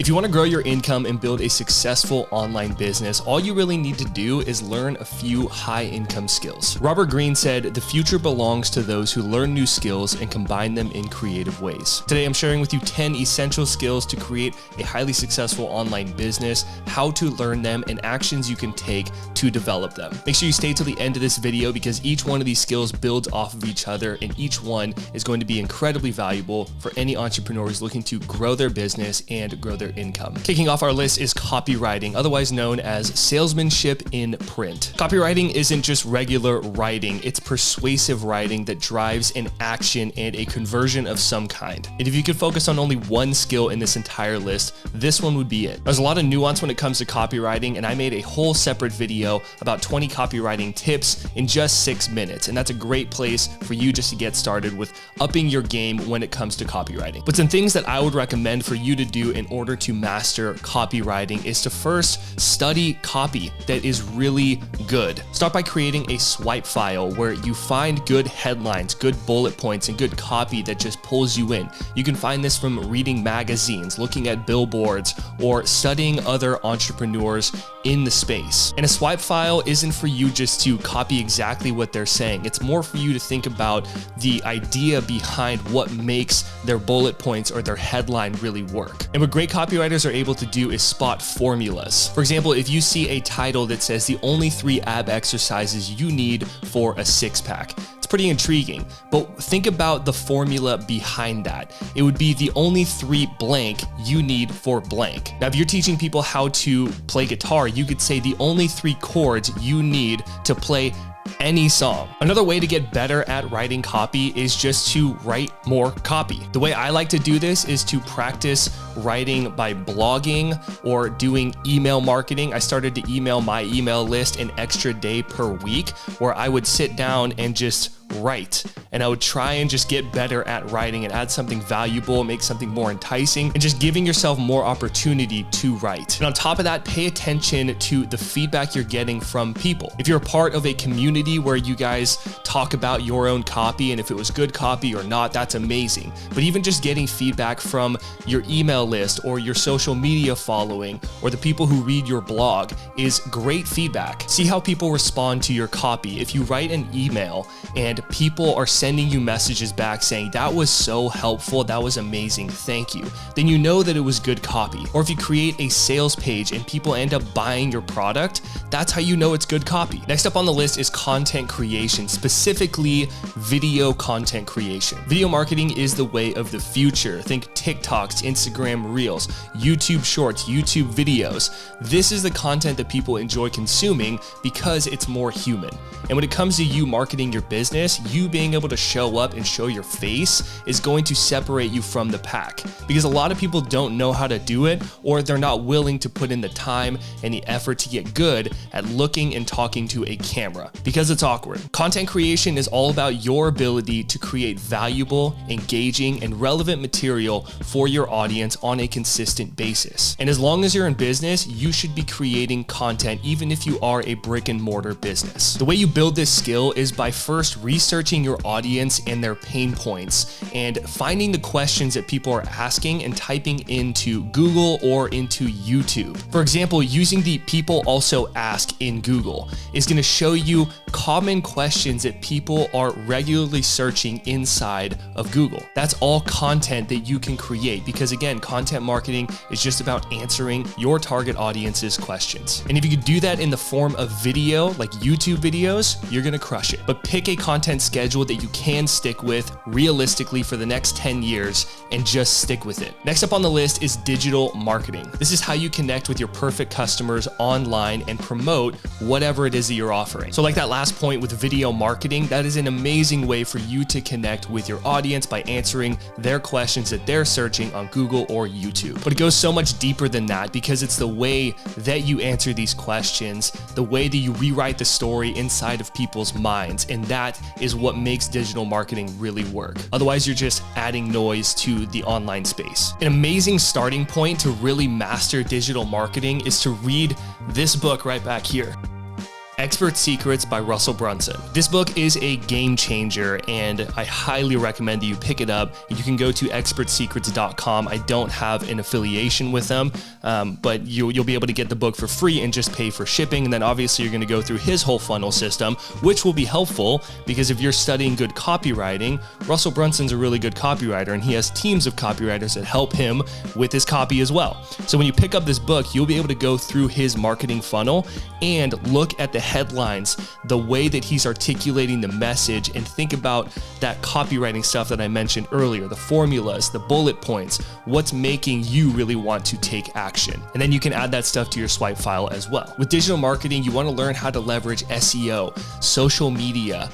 If you want to grow your income and build a successful online business, all you really need to do is learn a few high-income skills. Robert Greene said, "The future belongs to those who learn new skills and combine them in creative ways." Today, I'm sharing with you 10 essential skills to create a highly successful online business, how to learn them, and actions you can take to develop them. Make sure you stay till the end of this video because each one of these skills builds off of each other, and each one is going to be incredibly valuable for any entrepreneur who's looking to grow their business and grow their income. Kicking off our list is copywriting, otherwise known as salesmanship in print. Copywriting isn't just regular writing, it's persuasive writing that drives an action and a conversion of some kind. And if you could focus on only one skill in this entire list, this one would be it. There's a lot of nuance when it comes to copywriting, and I made a whole separate video about 20 copywriting tips in just 6 minutes. And that's a great place for you just to get started with upping your game when it comes to copywriting. But some things that I would recommend for you to do in order to master copywriting is to first study copy that is really good. Start by creating a swipe file where you find good headlines, good bullet points, and good copy that just pulls you in. You can find this from reading magazines, looking at billboards, or studying other entrepreneurs in the space. And a swipe file isn't for you just to copy exactly what they're saying. It's more for you to think about the idea behind what makes their bullet points or their headline really work. And what great copywriters are able to do is spot formulas. For example, if you see a title that says the only 3 ab exercises you need for a six-pack, it's pretty intriguing, but think about the formula behind that. It would be the only 3 blank you need for blank. Now, if you're teaching people how to play guitar, you could say the only 3 chords you need to play any song. Another way to get better at writing copy is just to write more copy. The way I like to do this is to practice writing by blogging or doing email marketing. I started to email my email list an extra day per week where I would sit down and just write, and I would try and just get better at writing and add something valuable, make something more enticing, and just giving yourself more opportunity to write. And on top of that, pay attention to the feedback you're getting from people. If you're a part of a community where you guys talk about your own copy and if it was good copy or not, that's amazing. But even just getting feedback from your email list or your social media following or the people who read your blog is great feedback. See how people respond to your copy. If you write an email and people are sending you messages back saying, "That was so helpful, that was amazing, thank you," then you know that it was good copy. Or if you create a sales page and people end up buying your product, that's how you know it's good copy. Next up on the list is content creation, specifically video content creation. Video marketing is the way of the future. Think TikToks, Instagram Reels, YouTube Shorts, YouTube videos. This is the content that people enjoy consuming because it's more human. And when it comes to you marketing your business, you being able to show up and show your face is going to separate you from the pack, because a lot of people don't know how to do it, or they're not willing to put in the time and the effort to get good at looking and talking to a camera because it's awkward. Content creation is all about your ability to create valuable, engaging, and relevant material for your audience on a consistent basis. And as long as you're in business, you should be creating content even if you are a brick and mortar business. The way you build this skill is by first researching your audience and their pain points and finding the questions that people are asking and typing into Google or into YouTube. For example, using the people also ask in Google is going to show you common questions that people are regularly searching inside of Google. That's all content that you can create because, again, content marketing is just about answering your target audience's questions. And if you could do that in the form of video, like YouTube videos, you're going to crush it. But pick a content schedule that you can stick with realistically for the next 10 years and just stick with it. Next up on the list is digital marketing. This is how you connect with your perfect customers online and promote whatever it is that you're offering. So like that last point with video marketing, that is an amazing way for you to connect with your audience by answering their questions that they're searching on Google or YouTube. But it goes so much deeper than that because it's the way that you answer these questions, the way that you rewrite the story inside of people's minds, and that is what makes digital marketing really work. Otherwise, you're just adding noise to the online space. An amazing starting point to really master digital marketing is to read this book right back here. Expert Secrets by Russell Brunson. This book is a game changer, and I highly recommend that you pick it up. You can go to expertsecrets.com. I don't have an affiliation with them, but you'll be able to get the book for free and just pay for shipping. And then obviously you're going to go through his whole funnel system, which will be helpful because if you're studying good copywriting, Russell Brunson's a really good copywriter, and he has teams of copywriters that help him with his copy as well. So when you pick up this book, you'll be able to go through his marketing funnel and look at the headlines, the way that he's articulating the message, and think about that copywriting stuff that I mentioned earlier, the formulas, the bullet points, what's making you really want to take action. And then you can add that stuff to your swipe file as well. With digital marketing, you want to learn how to leverage SEO, social media,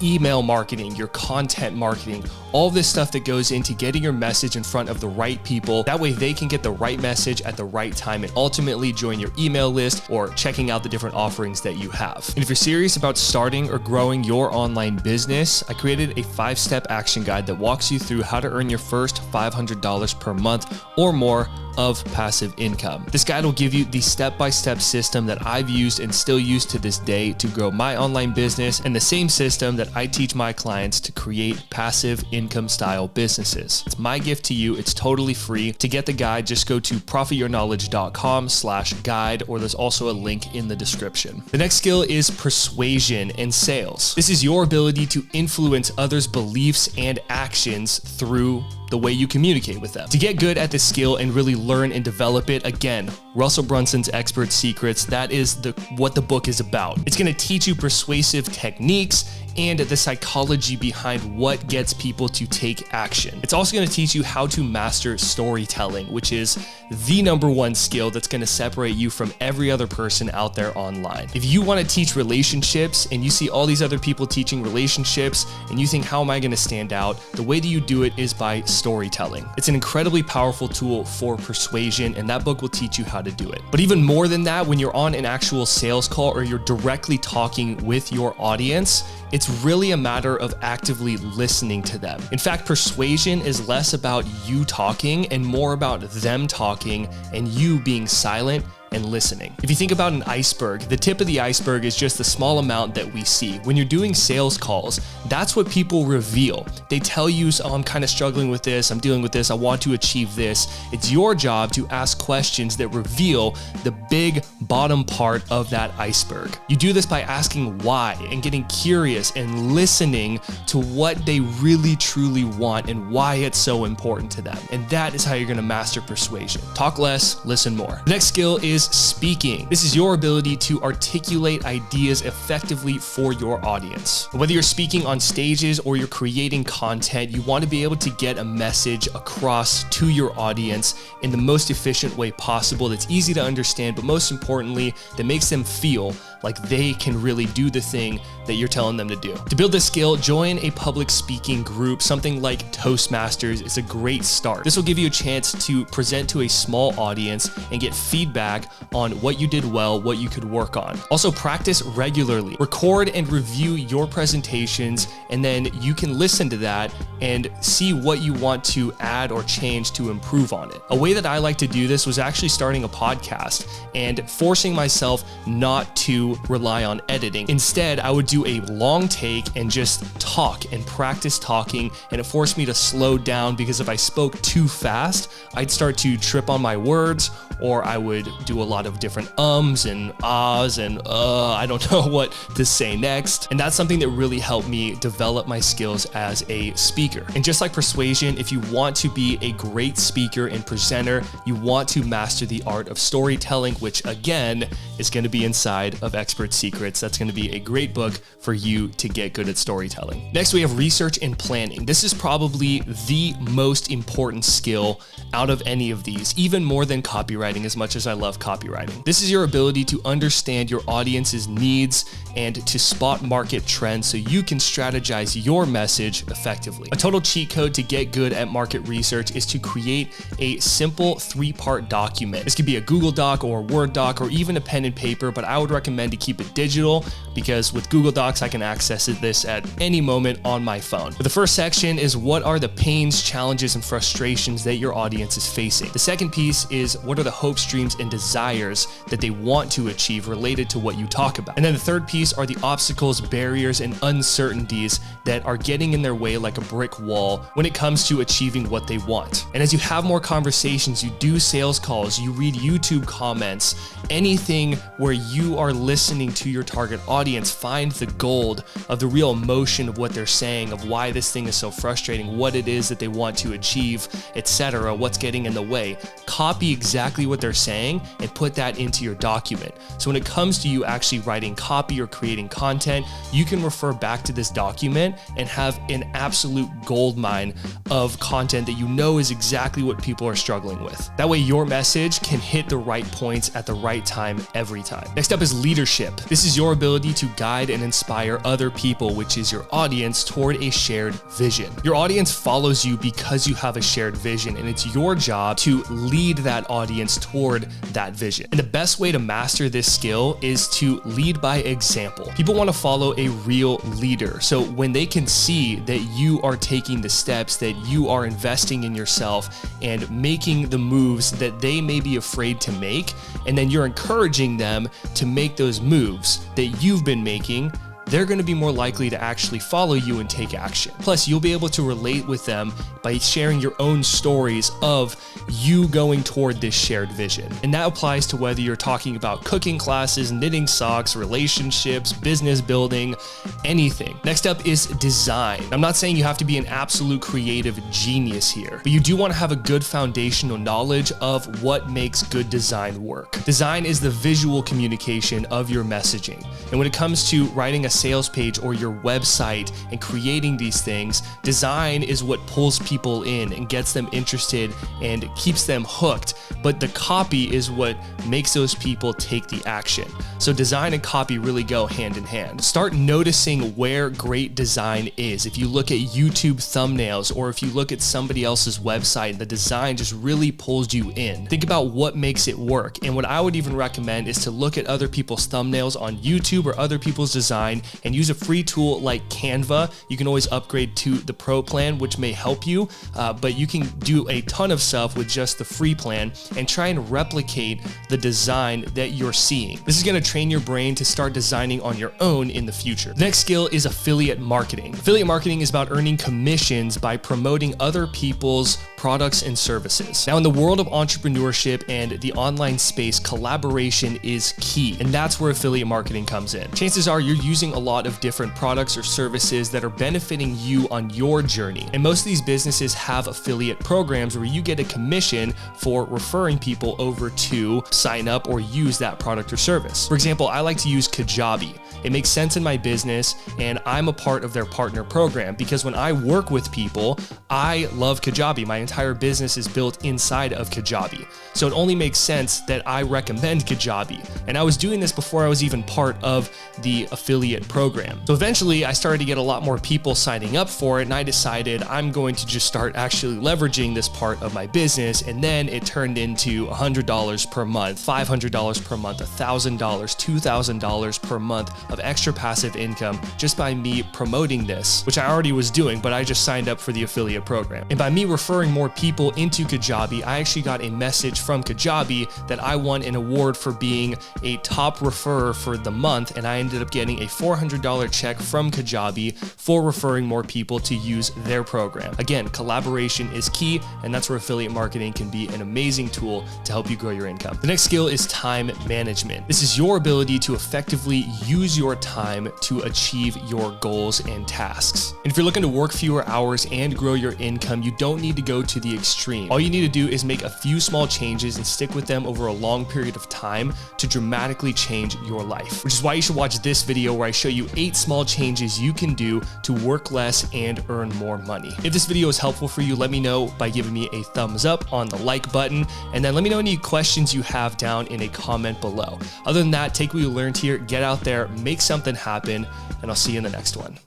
email marketing, your content marketing, all this stuff that goes into getting your message in front of the right people. That way they can get the right message at the right time and ultimately join your email list or checking out the different offerings that you have. And if you're serious about starting or growing your online business, I created a 5-step action guide that walks you through how to earn your first $500 per month or more of passive income. This guide will give you the step-by-step system that I've used and still use to this day to grow my online business, and the same system that I teach my clients to create passive income style businesses. It's my gift to you. It's totally free. To get the guide, just go to profityourknowledge.com/guide, or there's also a link in the description. The next skill is persuasion and sales. This is your ability to influence others' beliefs and actions through the way you communicate with them. To get good at this skill and really learn and develop it, again, Russell Brunson's Expert Secrets, that is what the book is about. It's going to teach you persuasive techniques and the psychology behind what gets people to take action. It's also going to teach you how to master storytelling, which is the #1 skill that's going to separate you from every other person out there online. If you want to teach relationships and you see all these other people teaching relationships and you think, how am I going to stand out? The way that you do it is by storytelling. It's an incredibly powerful tool for persuasion, and that book will teach you how to do it. But even more than that, when you're on an actual sales call or you're directly talking with your audience, it's really a matter of actively listening to them. In fact, persuasion is less about you talking and more about them talking and you being silent and listening. If you think about an iceberg, the tip of the iceberg is just the small amount that we see. When you're doing sales calls, that's what people reveal. They tell you, oh, I'm kind of struggling with this, I'm dealing with this, I want to achieve this. It's your job to ask questions that reveal the big bottom part of that iceberg. You do this by asking why and getting curious and listening to what they really truly want and why it's so important to them. And that is how you're gonna master persuasion. Talk less, listen more. The next skill is speaking. This is your ability to articulate ideas effectively for your audience. Whether you're speaking on stages or you're creating content, you want to be able to get a message across to your audience in the most efficient way possible that's easy to understand, but most importantly, that makes them feel like they can really do the thing that you're telling them to do. To build this skill, join a public speaking group. Something like Toastmasters is a great start. This will give you a chance to present to a small audience and get feedback on what you did well, what you could work on. Also, practice regularly. Record and review your presentations, and then you can listen to that and see what you want to add or change to improve on it. A way that I like to do this was actually starting a podcast and forcing myself not to rely on editing. Instead, I would do a long take and just talk and practice talking, and it forced me to slow down because if I spoke too fast, I'd start to trip on my words, or I would do a lot of different ums and ahs and I don't know what to say next. And that's something that really helped me develop my skills as a speaker. And just like persuasion, if you want to be a great speaker and presenter, you want to master the art of storytelling, which again is going to be inside of Expert Secrets. That's going to be a great book for you to get good at storytelling. Next, we have research and planning. This is probably the most important skill out of any of these, even more than copywriting, as much as I love copywriting. This is your ability to understand your audience's needs and to spot market trends so you can strategize your message effectively. A total cheat code to get good at market research is to create a simple 3-part document. This could be a Google Doc or a Word doc or even a pen and paper, but I would recommend recommend to keep it digital because with Google Docs, I can access this at any moment on my phone. But the first section is what are the pains, challenges, and frustrations that your audience is facing. The second piece is what are the hopes, dreams, and desires that they want to achieve related to what you talk about. And then the third piece are the obstacles, barriers, and uncertainties that are getting in their way like a brick wall when it comes to achieving what they want. And as you have more conversations, you do sales calls, you read YouTube comments, anything where you are listening to your target audience, find the gold of the real emotion of what they're saying, of why this thing is so frustrating, what it is that they want to achieve, etc., what's getting in the way. Copy exactly what they're saying and put that into your document. So when it comes to you actually writing copy or creating content, you can refer back to this document and have an absolute gold mine of content that you know is exactly what people are struggling with. That way your message can hit the right points at the right time every time. Next up is leadership. This is your ability to guide and inspire other people, which is your audience, toward a shared vision. Your audience follows you because you have a shared vision, and it's your job to lead that audience toward that vision. And the best way to master this skill is to lead by example. People want to follow a real leader. So when they can see that you are taking the steps, that you are investing in yourself and making the moves that they may be afraid to make, and then you're encouraging them to make those moves that you've been making, they're going to be more likely to actually follow you and take action. Plus, you'll be able to relate with them by sharing your own stories of you going toward this shared vision. And that applies to whether you're talking about cooking classes, knitting socks, relationships, business building, anything. Next up is design. I'm not saying you have to be an absolute creative genius here, but you do want to have a good foundational knowledge of what makes good design work. Design is the visual communication of your messaging. And when it comes to writing a sales page or your website and creating these things, design is what pulls people in and gets them interested and keeps them hooked. But the copy is what makes those people take the action. So design and copy really go hand in hand. Start noticing where great design is. If you look at YouTube thumbnails or if you look at somebody else's website, the design just really pulls you in. Think about what makes it work. And what I would even recommend is to look at other people's thumbnails on YouTube or other people's design and use a free tool like Canva. You can always upgrade to the Pro plan, which may help you, but you can do a ton of stuff with just the free plan and try and replicate the design that you're seeing. This is going to train your brain to start designing on your own in the future. The next skill is affiliate marketing. Affiliate marketing is about earning commissions by promoting other people's products and services. Now, in the world of entrepreneurship and the online space, collaboration is key, and that's where affiliate marketing comes in. Chances are you're using a lot of different products or services that are benefiting you on your journey. And most of these businesses have affiliate programs where you get a commission for referring people over to sign up or use that product or service. For example, I like to use Kajabi. It makes sense in my business, and I'm a part of their partner program because when I work with people, I love Kajabi. My entire business is built inside of Kajabi. So it only makes sense that I recommend Kajabi. And I was doing this before I was even part of the affiliate program. So eventually I started to get a lot more people signing up for it, and I decided I'm going to just start actually leveraging this part of my business. And then it turned into $100 per month, $500 per month, $1,000, $2,000 per month of extra passive income just by me promoting this, which I already was doing, but I just signed up for the affiliate program. And by me referring more people into Kajabi, I actually got a message from Kajabi that I won an award for being a top referrer for the month, and I ended up getting a $400 check from Kajabi for referring more people to use their program. Again, collaboration is key, and that's where affiliate marketing can be an amazing tool to help you grow your income. The next skill is time management. This is your ability to effectively use your time to achieve your goals and tasks. And if you're looking to work fewer hours and grow your income, you don't need to go to the extreme. All you need to do is make a few small changes and stick with them over a long period of time to dramatically change your life, which is why you should watch this video where I show you 8 small changes you can do to work less and earn more money. If this video is helpful for you, let me know by giving me a thumbs up on the like button, and then let me know any questions you have down in a comment below. Other than that, take what you learned here, get out there, make something happen, and I'll see you in the next one.